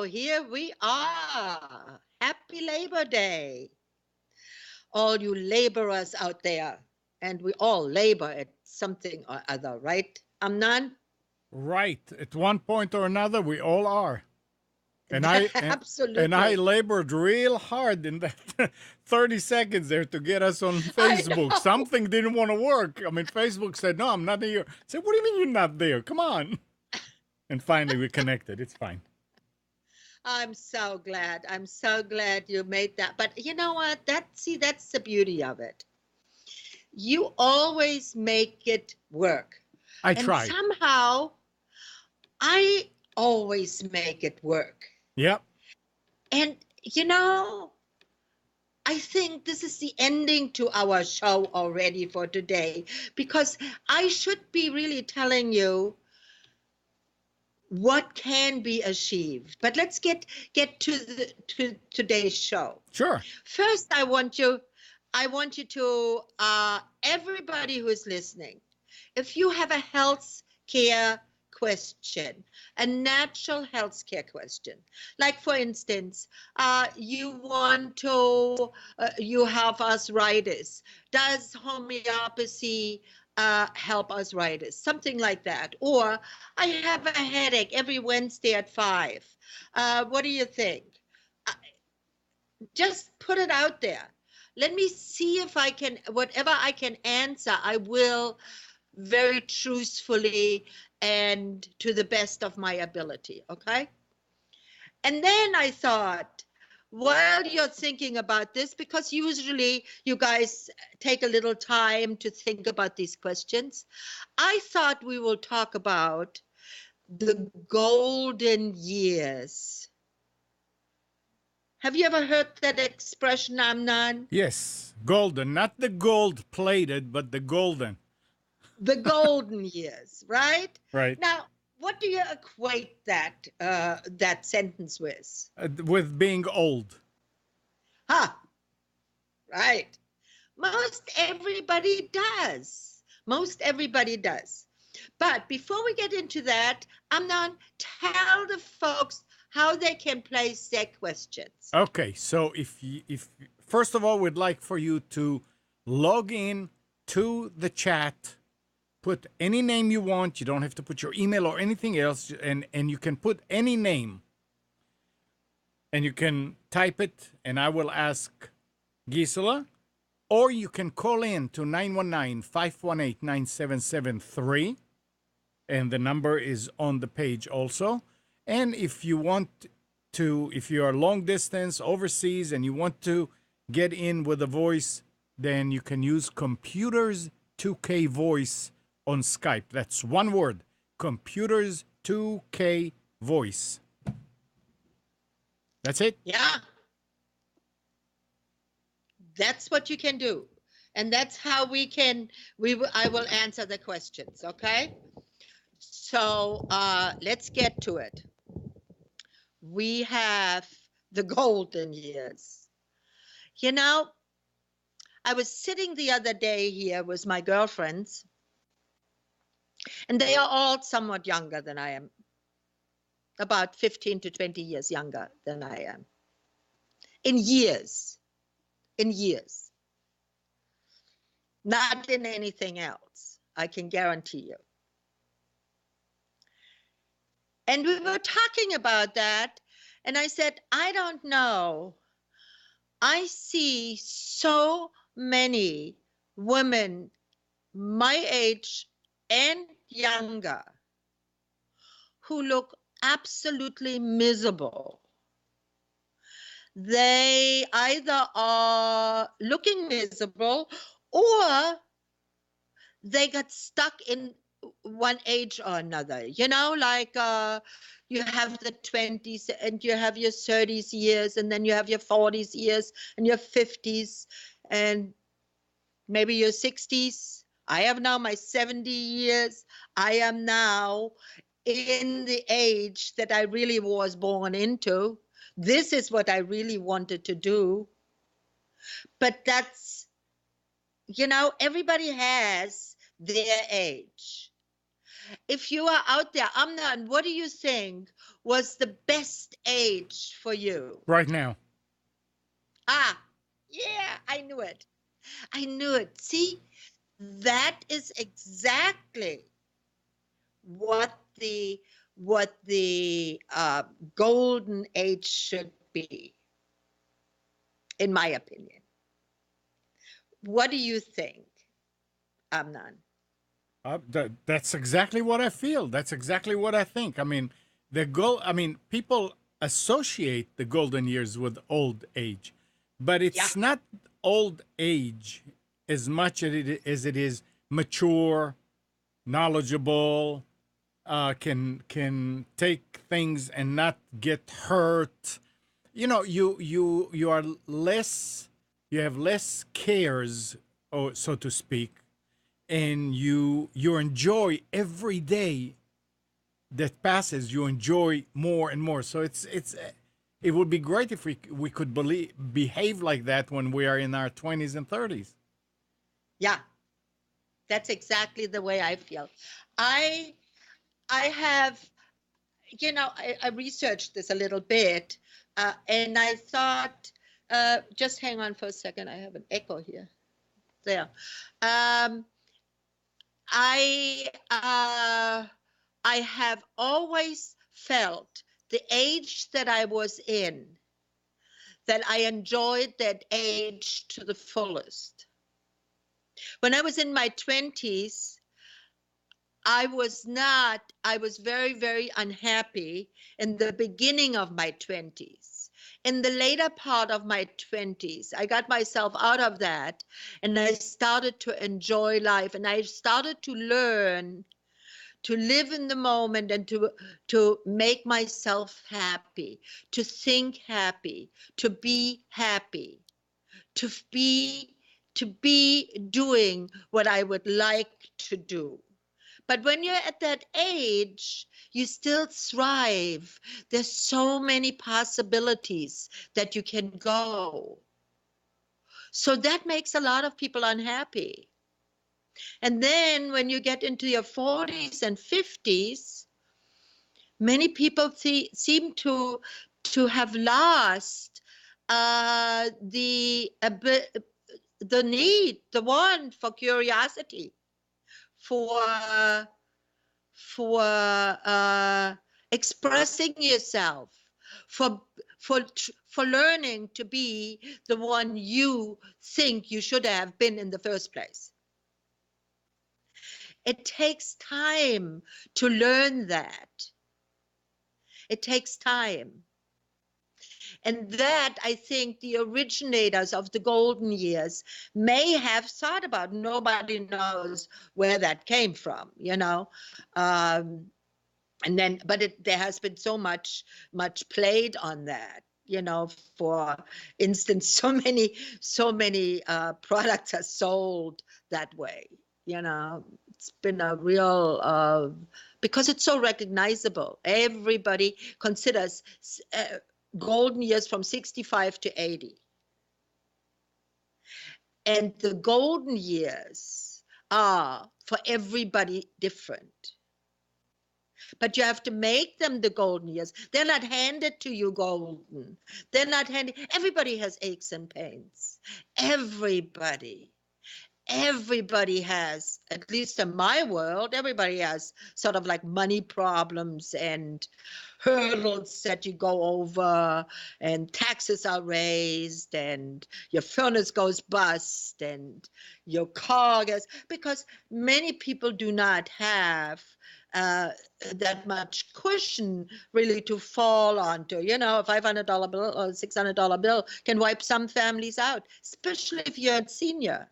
here we are. Happy Labor Day. All you laborers out there. And we all labor at something or other, right? Amnan? Right. At one point or another, we all are. And I Absolutely. labored real hard in that 30 seconds there to get us on I Facebook. know. Something didn't want to work. I mean, Facebook said, "No, I'm not here." I said, "What do you mean you're not there? Come on." And finally we connected. It's fine. I'm so glad. I'm so glad you made that. But you know what? That's the beauty of it. You always make it work. I And try. somehow I always make it work. Yep. And I think this is the ending to our show already for today, because I should be really telling you what can be achieved. But let's get to today's show. Sure. First, I want you to everybody who is listening, if you have a health care question, a natural health care question, like for instance, you want to, you have arthritis. Does homeopathy help arthritis? Something like that. Or I have a headache every Wednesday at 5. What do you think? Uh, just put it out there. Let me see if I can, whatever I can answer, I will very truthfully and to the best of my ability, okay? And then I thought, while you're thinking about this, because usually you guys take a little time to think about these questions, I thought we will talk about the golden years. Have you ever heard that expression, Amnan? Yes. Golden. Not the gold plated, but the golden. The golden years, right? Right. Now, what do you equate that sentence with? With being old. Huh, right. Most everybody does. Most everybody does. But before we get into that, Amnon, tell the folks how they can place their questions. Okay. So if first of all, we'd like for you to log in to the chat. Put any name you want. You don't have to put your email or anything else. And you can put any name. And you can type it, and I will ask Gisela. Or you can call in to 919-518-9773. And the number is on the page also. And if you want to, if you are long distance overseas and you want to get in with a voice, then you can use Computers 2K Voice on Skype. That's one word, Computers 2K Voice. That's it? Yeah. That's what you can do. And that's how I will answer the questions, okay? So let's get to it. We have the golden years. I was sitting the other day here with my girlfriends, and they are all somewhat younger than I am, about 15 to 20 years younger than I am. In years. Not in anything else, I can guarantee you. And we were talking about that, and I said, I don't know. I see so many women my age and younger who look absolutely miserable. They either are looking miserable or they got stuck in one age or another, like you have the 20s and you have your 30s years, and then you have your 40s years and your 50s and maybe your 60s. I have now my 70 years. I am now in the age that I really was born into. This is what I really wanted to do. But that's, everybody has their age. if you are out there, Amnan, what do you think was the best age for you? Right now. Ah, yeah, I knew it. I knew it. See, that is exactly what the golden age should be, in my opinion. What do you think, Amnan? That's exactly what I feel. That's exactly what I think. I mean, people associate the golden years with old age, but Yeah, it's not old age as much as it is mature, knowledgeable, can take things and not get hurt. You know, you are less, you have less cares, or so to speak, and you enjoy every day that passes. You enjoy more and more. So it would be great if we could behave like that when we are in our 20s and 30s. yeah, that's exactly the way I feel. I I have, I researched this a little bit, and I thought, just hang on for a second. I have an echo here. There. Um, I have always felt the age that I was in, that I enjoyed that age to the fullest. When I was in my 20s, I was very, very unhappy in the beginning of my 20s. In the later part of my 20s, I got myself out of that and I started to enjoy life, and I started to learn to live in the moment and to make myself happy, to think happy, to be happy, to be to be doing what I would like to do. But when you're at that age, you still thrive. There's so many possibilities that you can go. So that makes a lot of people unhappy. And then when you get into your 40s and 50s, many people seem to have lost the need, the want for curiosity, for expressing yourself, for for learning to be the one you think you should have been in the first place. It takes time to learn that. It takes time. And that, I think, the originators of the golden years may have thought about. Nobody knows where that came from, Um, and then, but there has been so much played on that. For instance, so many products are sold that way. It's been a real because it's so recognizable. Everybody considers golden years from 65 to 80. And the golden years are for everybody different. But you have to make them the golden years. They're not handed to you golden. They're not handed. Everybody has aches and pains. Everybody has, at least in my world, everybody has sort of like money problems and hurdles that you go over, and taxes are raised, and your furnace goes bust, and your car gets, because many people do not have uh, that much cushion really to fall onto. A $500 bill or $600 bill can wipe some families out, especially if you're a senior.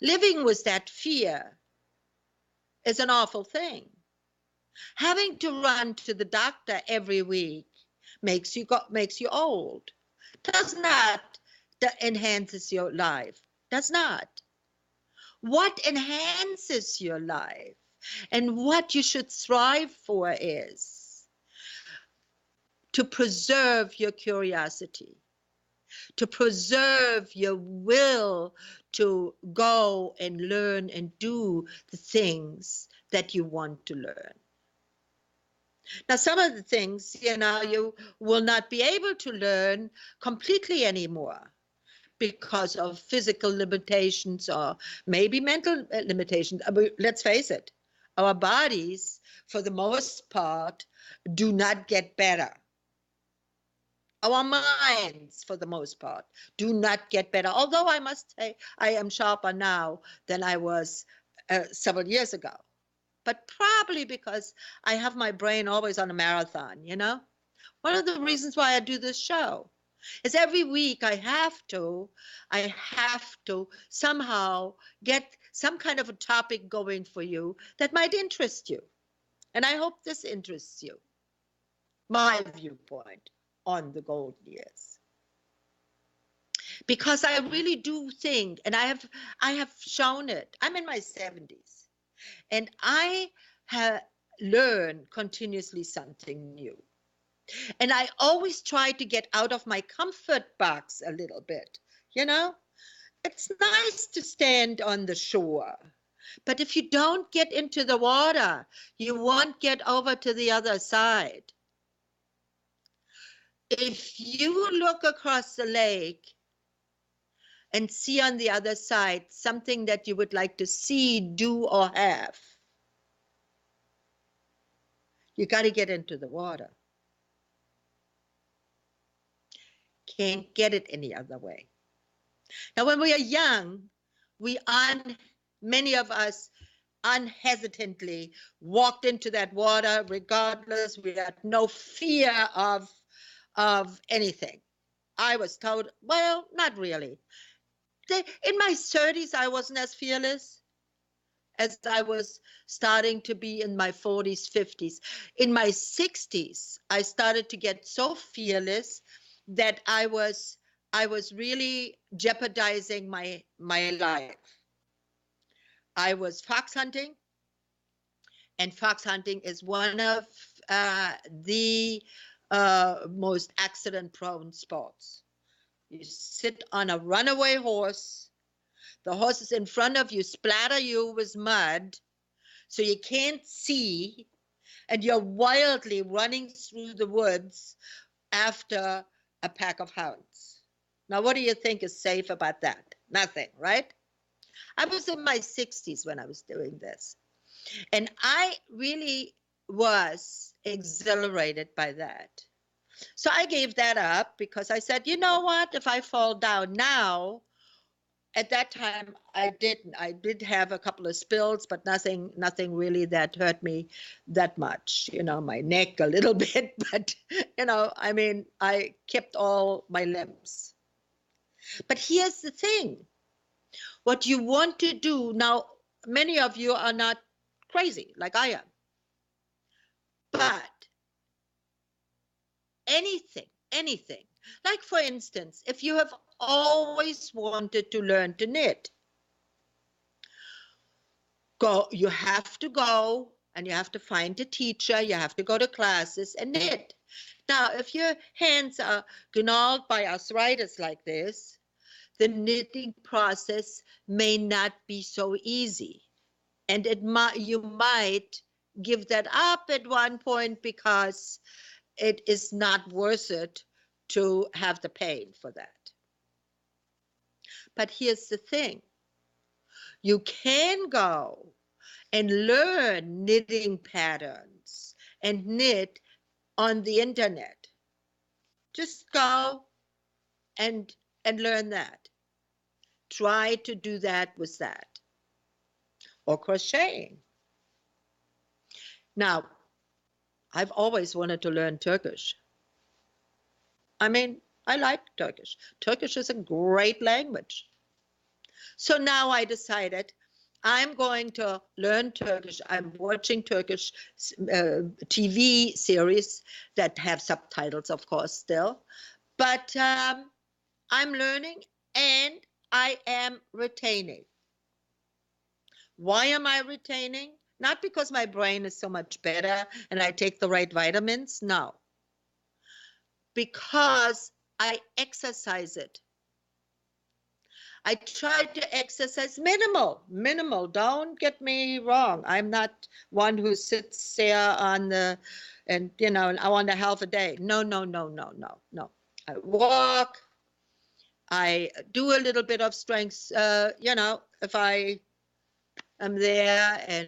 Living with that fear is an awful thing. Having to run to the doctor every week makes you old. Does not that enhances your life. Does not. What enhances your life and what you should strive for is to preserve your curiosity, to preserve your will to go and learn and do the things that you want to learn. Now, some of the things, you will not be able to learn completely anymore because of physical limitations or maybe mental limitations. Let's face it, our bodies, for the most part, do not get better. Our minds, for the most part, do not get better. Although I must say I am sharper now than I was several years ago. But probably because I have my brain always on a marathon, One of the reasons why I do this show is every week I have to somehow get some kind of a topic going for you that might interest you. And I hope this interests you. My viewpoint on the golden years. Because I really do think, and I have shown it. I'm in my 70s, and I have learned continuously something new. And I always try to get out of my comfort box a little bit. It's nice to stand on the shore, but if you don't get into the water, you won't get over to the other side. If you look across the lake and see on the other side something that you would like to see, do, or have, you got to get into the water. Can't get it any other way. Now, when we are young, many of us unhesitantly walked into that water regardless. We had no fear of anything. I was told, well, not really. In my 30s, I wasn't as fearless as I was starting to be in my 40s, 50s. In my 60s, I started to get so fearless that I was really jeopardizing my life. I was fox hunting, and fox hunting is one of the most accident-prone sports. You sit on a runaway horse. The horses in front of you splatter you with mud, so you can't see, and you're wildly running through the woods after a pack of hounds. Now, what do you think is safe about that? Nothing, right? I was in my 60s when I was doing this, and I really was exhilarated by that. So I gave that up because I said, you know what, if I fall down now, at that time I didn't. I did have a couple of spills, but nothing really that hurt me that much. My neck a little bit, but I kept all my limbs. But here's the thing. What you want to do now, many of you are not crazy like I am. But anything. Like, for instance, if you have always wanted to learn to knit, you have to go and you have to find a teacher, you have to go to classes and knit. Now, if your hands are gnawed by arthritis like this, the knitting process may not be so easy. And you might give that up at one point because it is not worth it to have the pain for that. But here's the thing. You can go and learn knitting patterns and knit on the internet. Just go and learn that. Try to do that with that. Or crocheting. Now, I've always wanted to learn Turkish. I like Turkish. Turkish is a great language. So now I decided I'm going to learn Turkish. I'm watching Turkish TV series that have subtitles, of course, still. But I'm learning and I am retaining. Why am I retaining? Not because my brain is so much better and I take the right vitamins. No. Because I exercise it. I try to exercise minimal. Don't get me wrong. I'm not one who sits there on the, and I want a half a day. No, no, no, no, no, no. I walk. I do a little bit of strength, if I am there,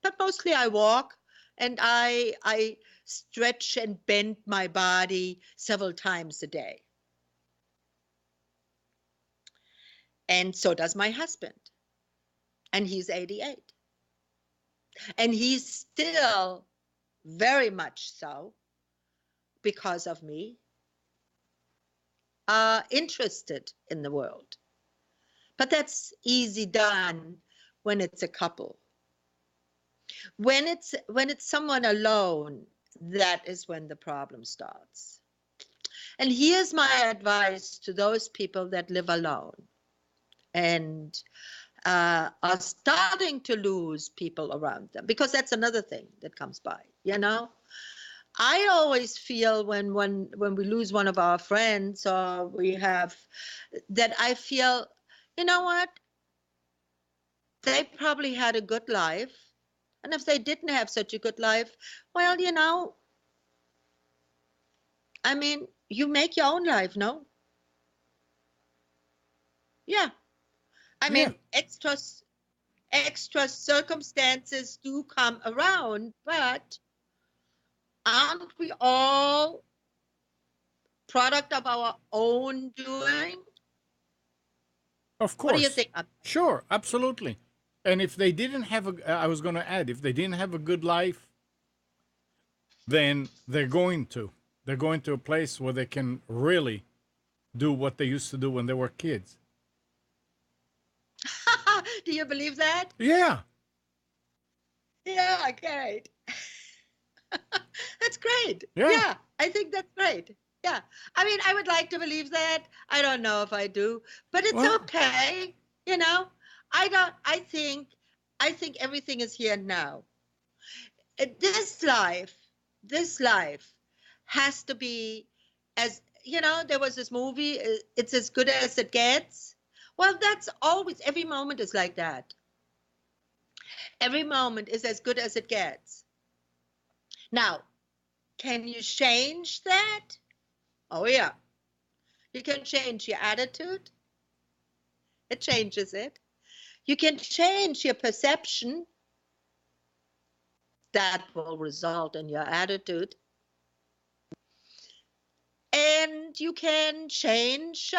but mostly I walk, and I stretch and bend my body several times a day. And so does my husband. And he's 88. And he's still very much so, because of me, interested in the world. But that's easy done when it's a couple. When it's someone alone, that is when the problem starts. And here's my advice to those people that live alone and are starting to lose people around them, because that's another thing that comes by. I always feel when we lose one of our friends, or we have, that I feel, you know what? They probably had a good life. And if they didn't have such a good life, well, I mean, you make your own life, no? Yeah. I Yeah. mean, extra circumstances do come around, but aren't we all product of our own doing? Of What do you course. think? Sure, absolutely. And if they didn't have I was going to add, if they didn't have a good life, then they're going to a place where they can really do what they used to do when they were kids. Do you believe that? Yeah. Yeah, great. That's great. Yeah. Yeah, I think that's great. Yeah. I mean, I would like to believe that. I don't know if I do, but it's Well, okay. I think everything is here now. This life has to be, as there was this movie, it's as good as it gets. Well, that's always, every moment is like that. Every moment is as good as it gets. Now, can you change that? Oh, yeah. You can change your attitude. It changes it. You can change your perception. That will result in your attitude. And you can change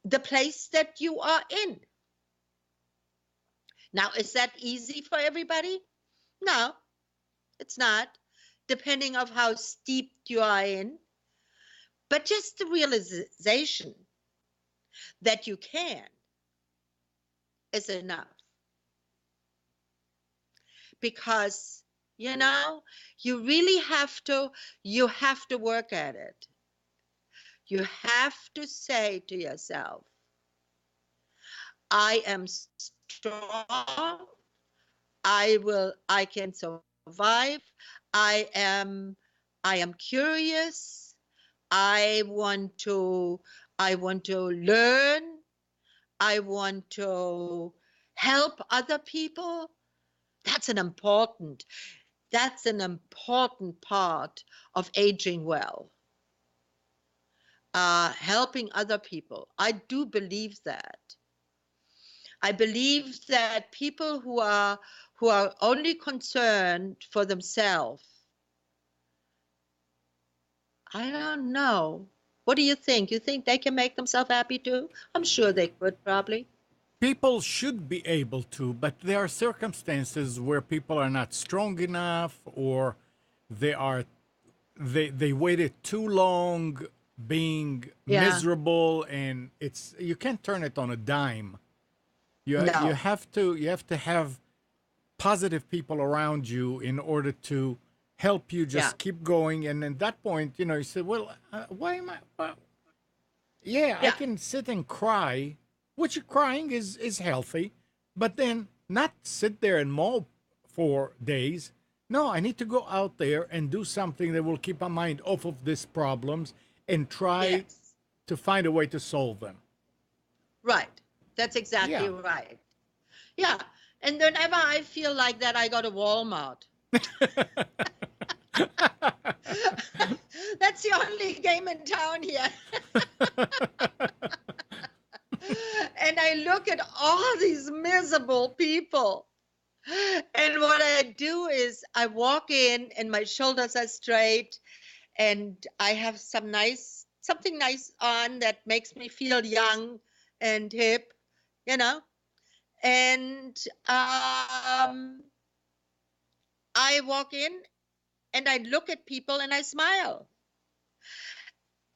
the place that you are in. Now, is that easy for everybody? No, it's not, depending on how steeped you are in. But just the realization that you can is enough. Because, you really have to work at it. You have to say to yourself, I am strong. I can survive. I am curious. I want to learn. I want to help other people. That's an important part of aging well. Helping other people. I do believe that. I believe that people who are only concerned for themselves, I don't know. What do you think? You think they can make themselves happy too? I'm sure they could, probably. people should be able to, but there are circumstances where people are not strong enough, or they are they waited too long being Yeah. miserable, and it's you can't turn it on a dime. You No. have to have positive people around you in order to help you Yeah. just keep going. And at that point, you say, well, why am I? Well, yeah, I Yeah. can sit and cry, which crying is healthy, but then not sit there and mope for days. No, I need to go out there and do something that will keep my mind off of these problems and try Yes. to find a way to solve them. Right. That's exactly Yeah. right. Yeah. And whenever I feel like that, I go to Walmart. That's the only game in town here. And I look at all these miserable people. And what I do is I walk in and my shoulders are straight and I have something nice on that makes me feel young and hip, you know. And I walk in and I look at people and I smile.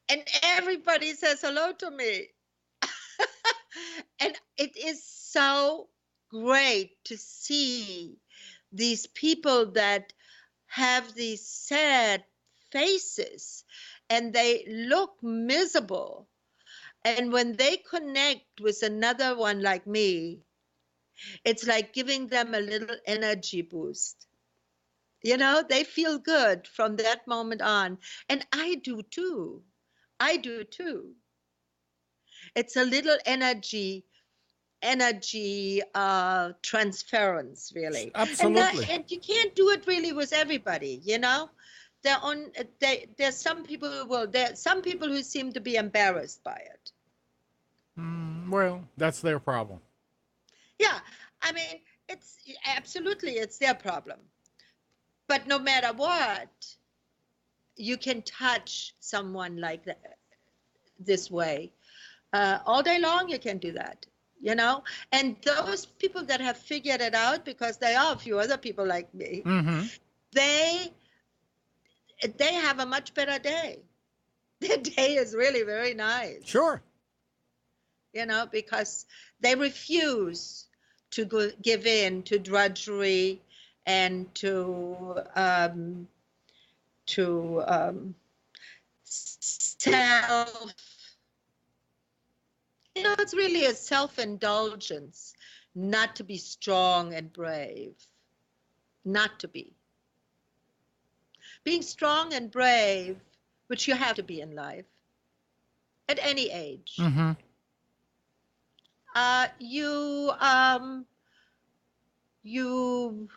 And everybody says hello to me. And it is so great to see these people that have these sad faces and they look miserable. And when they connect with another one like me, it's like giving them a little energy boost. You know, they feel good from that moment on. And I do too. I do too. It's a little energy transference really, Absolutely. and you can't do it really with everybody, you know. There's some people there's some people who seem to be embarrassed by it. Well, that's their problem. Yeah, I mean, it's absolutely it's their problem, but no matter what, you can touch someone like that this way all day long. You can do that, you know. And those people that have figured it out, because there are a few other people like me, Mm-hmm. they they have a much better day. Their day is really very nice, Sure. you know, because they refuse to give in to drudgery and to self. You know, it's really a self-indulgence not to be strong and brave. Not to be. Being strong and brave, which you have to be in life, at any age, Mm-hmm. you you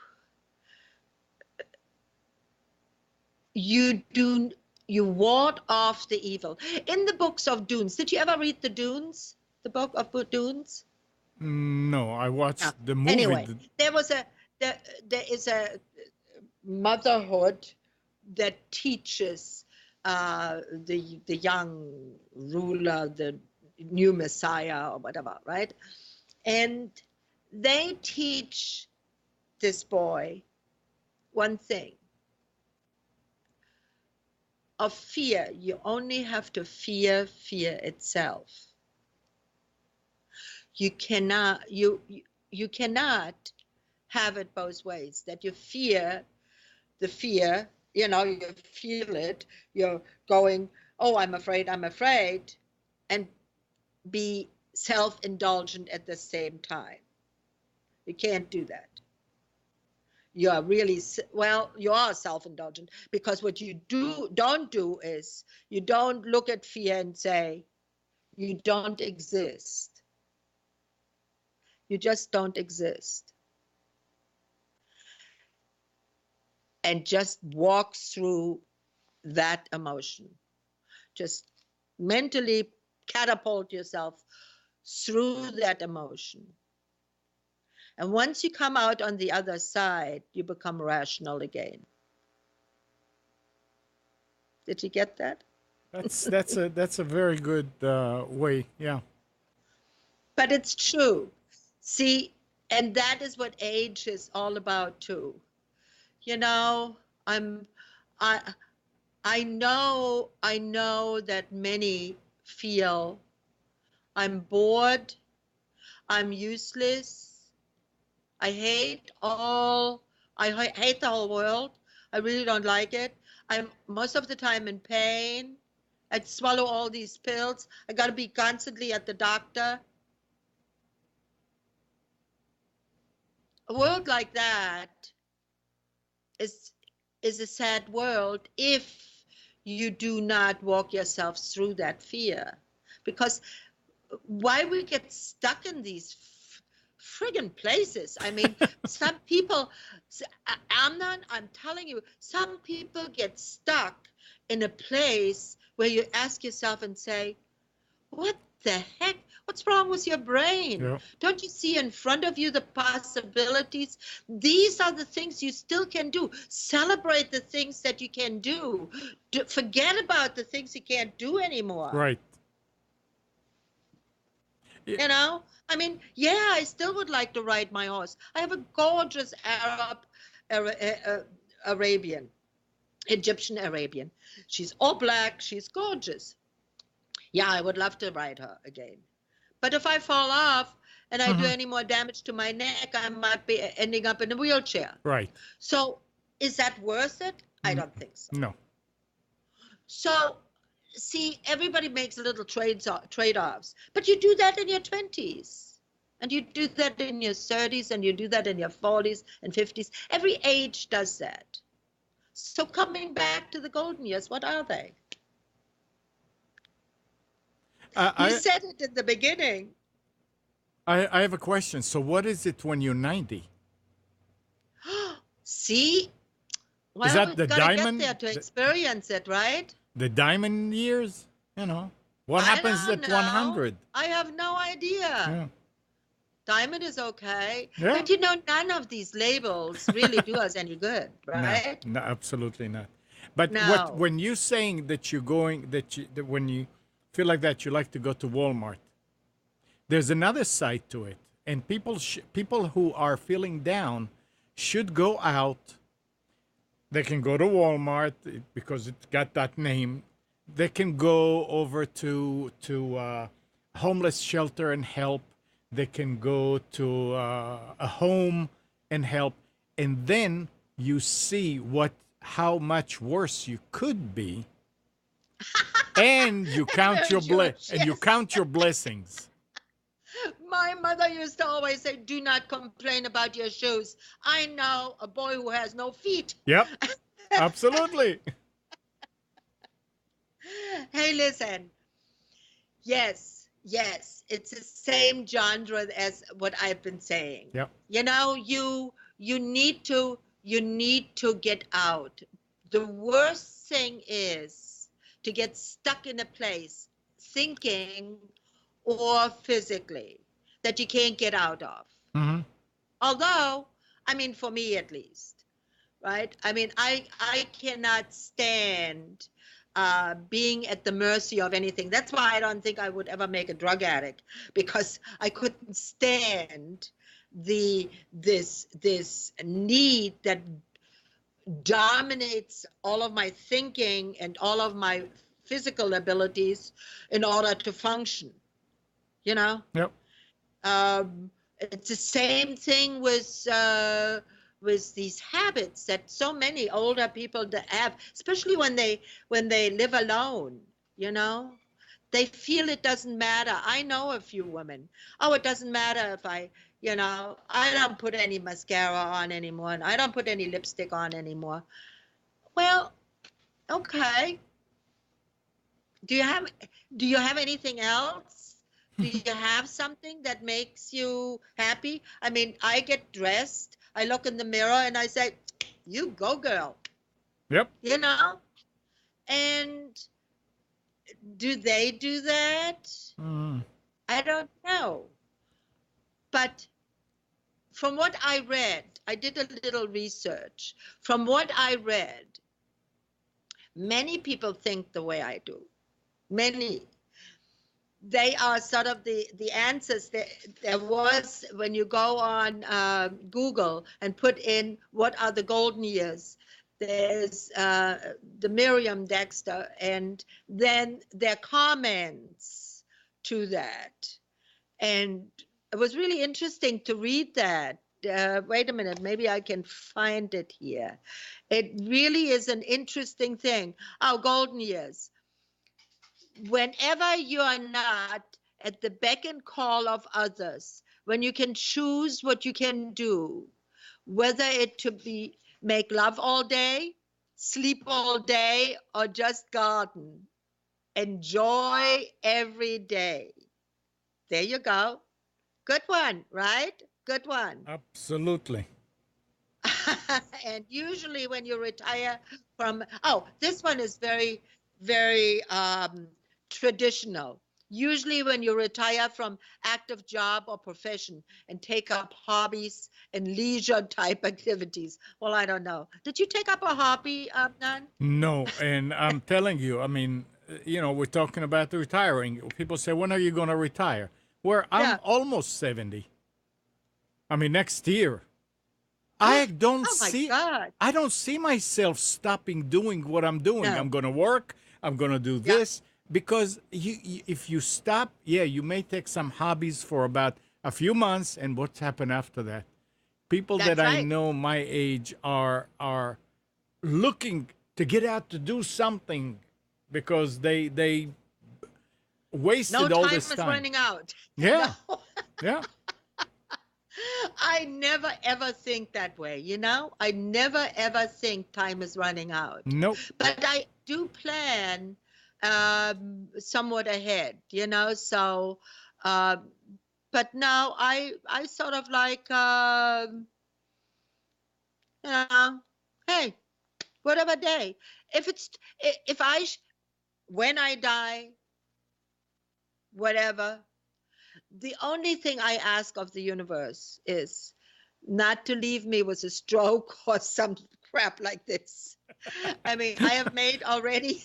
you do you ward off the evil. In the books of Dunes, did you ever read the Dunes? The book of Dunes? No, I No. watched the movie. Anyway, there, there is a motherhood that teaches the young ruler, the new Messiah or whatever, right? And they teach this boy one thing: of fear. You only have to fear fear itself. You cannot you cannot have it both ways, that you fear the fear, you know, you feel it, you're going, oh, I'm afraid, and be self-indulgent at the same time. You can't do that. You are really, well, you are self-indulgent, because what you don't do is you don't look at fear and say, you don't exist. You just don't exist. And just walk through that emotion. Just mentally catapult yourself through that emotion. And once you come out on the other side, you become rational again. Did you get that? That's a very good way. Yeah. But it's true. See, and that is what age is all about too. You know, I I know that many feel I'm bored, I'm useless, I hate all, hate the whole world. I really don't like it. I'm most of the time in pain. I swallow all these pills. I got to be constantly at the doctor. A world like that is is a sad world if you do not walk yourself through that fear. because why we get stuck in these friggin' places. I mean, some people, Amnon, I'm telling you, some people get stuck in a place where you ask yourself and say, what the heck? What's wrong with your brain? Yeah. Don't you see in front of you the possibilities? These are the things you still can do. Celebrate the things that you can do. Forget about the things you can't do anymore. Right. You know, I mean, yeah, I still would like to ride my horse. I have a gorgeous Arabian, Egyptian Arabian. She's all black. She's gorgeous. Yeah, I would love to ride her again. But if I fall off and I do any more damage to my neck, I might be ending up in a wheelchair. Right. So is that worth it? I don't think so. No. So, see, everybody makes little trade-offs, but you do that in your 20s, and you do that in your 30s, and you do that in your 40s and 50s. Every age does that. So coming back to the golden years, what are they? You said it in the beginning. I have a question. So what is it when you're 90? See? Well, Is that we've the got to diamond? get there to experience it, right? The diamond years? You know. What happens I don't at know. 100? I have no idea. Yeah. Diamond is okay. Yeah. But you know, none of these labels really do us any good, right? No, absolutely not. But No. when you're saying that you're going, that when you feel like that, you like to go to Walmart, there's another side to it. And people who are feeling down should go out. They can go to Walmart because it's got that name. They can go over to homeless shelter and help. They can go to a home and help. And then you see how much worse you could be, and you count your count your blessings. My mother used to always say, do not complain about your shoes. I know a boy who has no feet. Yep, absolutely. Hey, listen. Yes, it's the same genre as what I've been saying. Yep. You know, you need to get out. The worst thing is to get stuck in a place, thinking or physically, that you can't get out of. Mm-hmm. Although, I mean, for me at least, right? I mean, I cannot stand being at the mercy of anything. That's why I don't think I would ever make a drug addict, because I couldn't stand this need that dominates all of my thinking and all of my physical abilities in order to function. You know? Yep. It's the same thing with these habits that so many older people have, especially when they live alone. You know, they feel it doesn't matter. I know a few women. Oh, it doesn't matter if I don't put any mascara on anymore, and I don't put any lipstick on anymore. Well, okay. Do you have anything else? Do you have something that makes you happy? I mean, I get dressed, I look in the mirror and I say, you go, girl. Yep. You know? And do they do that? I don't know. But from what I read, I did a little research. From what I read, many people think the way I do. Many. They are sort of the answers. There was, when you go on Google and put in what are the golden years, there's the Miriam Dexter, and then their comments to that. And it was really interesting to read that. Wait a minute, maybe I can find it here. It really is an interesting thing. Our golden years. Whenever you are not at the beck and call of others, when you can choose what you can do, whether it to be make love all day, sleep all day, or just garden, Enjoy every day. There you go. Good one, right? Good one. Absolutely. And usually when you retire from, oh, this one is very, very traditional. Usually when you retire from active job or profession and take up hobbies and leisure type activities. Well, I don't know. Did you take up a hobby, Nan? No, and I'm telling you, I mean, we're talking about the retiring. People say, when are you going to retire? Where I'm Yeah. almost 70. I mean, next year. I don't Oh my see God. I don't see myself stopping doing what I'm doing. No. I'm going to work. I'm going to do Yeah. this because if you stop, yeah, you may take some hobbies for about a few months, and what's happened after that? People that That's I right. know my age are looking to get out to do something because they No wasted all time this is time. running out. Yeah. No. Yeah. I never ever think that way, I never ever think time is running out. Nope. But I do plan somewhat ahead, so uh, but now I sort of like you know, hey, whatever day. If it's if I when I die, whatever, the only thing I ask of the universe is not to leave me with a stroke or some crap like this. I mean, I've made already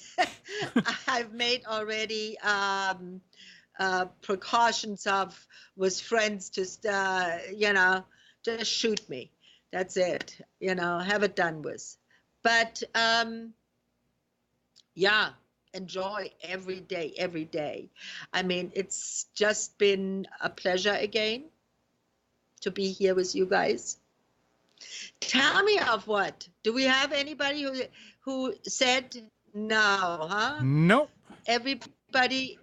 precautions of with friends just just shoot me. That's it. Have it done with. But yeah, enjoy every day, every day. I mean, it's just been a pleasure again to be here with you guys. Tell me of what? Do we have anybody who said no, huh? Nope. Everybody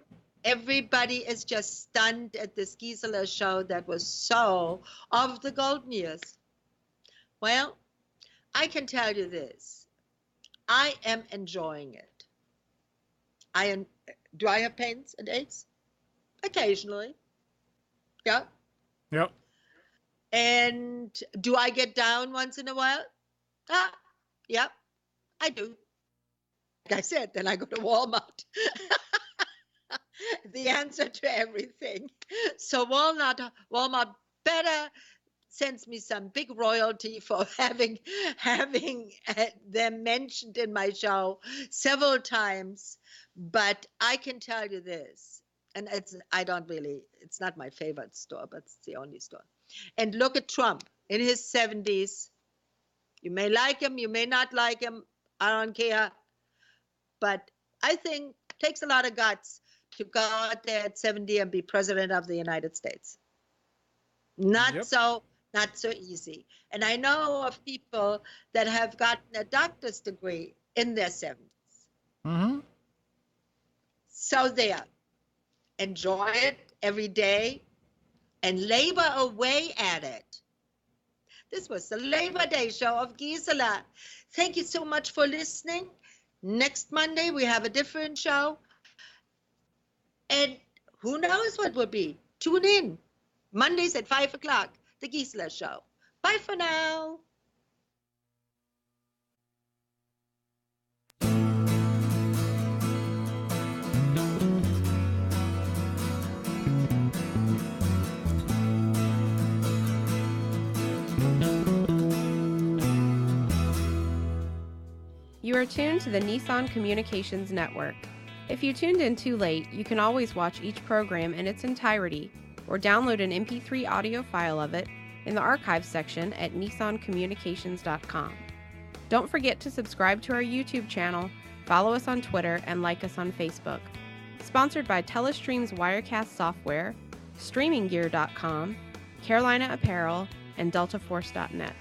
everybody is just stunned at this Gisela show that was so of the golden years. Well, I can tell you this. I am enjoying it. Do I have pains and aches? Occasionally. Yeah. Yep. And do I get down once in a while? Ah, yeah, I do. Like I said, then I go to Walmart. The answer to everything. So Walmart better sends me some big royalty for having them mentioned in my show several times. But I can tell you this, and it's not my favorite store, but it's the only store. And look at Trump in his 70s. You may like him, you may not like him. I don't care. But I think it takes a lot of guts to go out there at 70 and be president of the United States. Not so easy. And I know of people that have gotten a doctor's degree in their 70s. Mm-hmm. So there. Enjoy it every day and labor away at it. This was the Labor Day show of Gisela. Thank you so much for listening. Next Monday, we have a different show. And who knows what will be? Tune in. Mondays at 5 o'clock, the Gisela Show. Bye for now. You are tuned to the Nissan Communications Network. If you tuned in too late, you can always watch each program in its entirety or download an MP3 audio file of it in the archives section at nissancommunications.com. Don't forget to subscribe to our YouTube channel, follow us on Twitter, and like us on Facebook. Sponsored by Telestream's Wirecast software, StreamingGear.com, Carolina Apparel, and DeltaForce.net.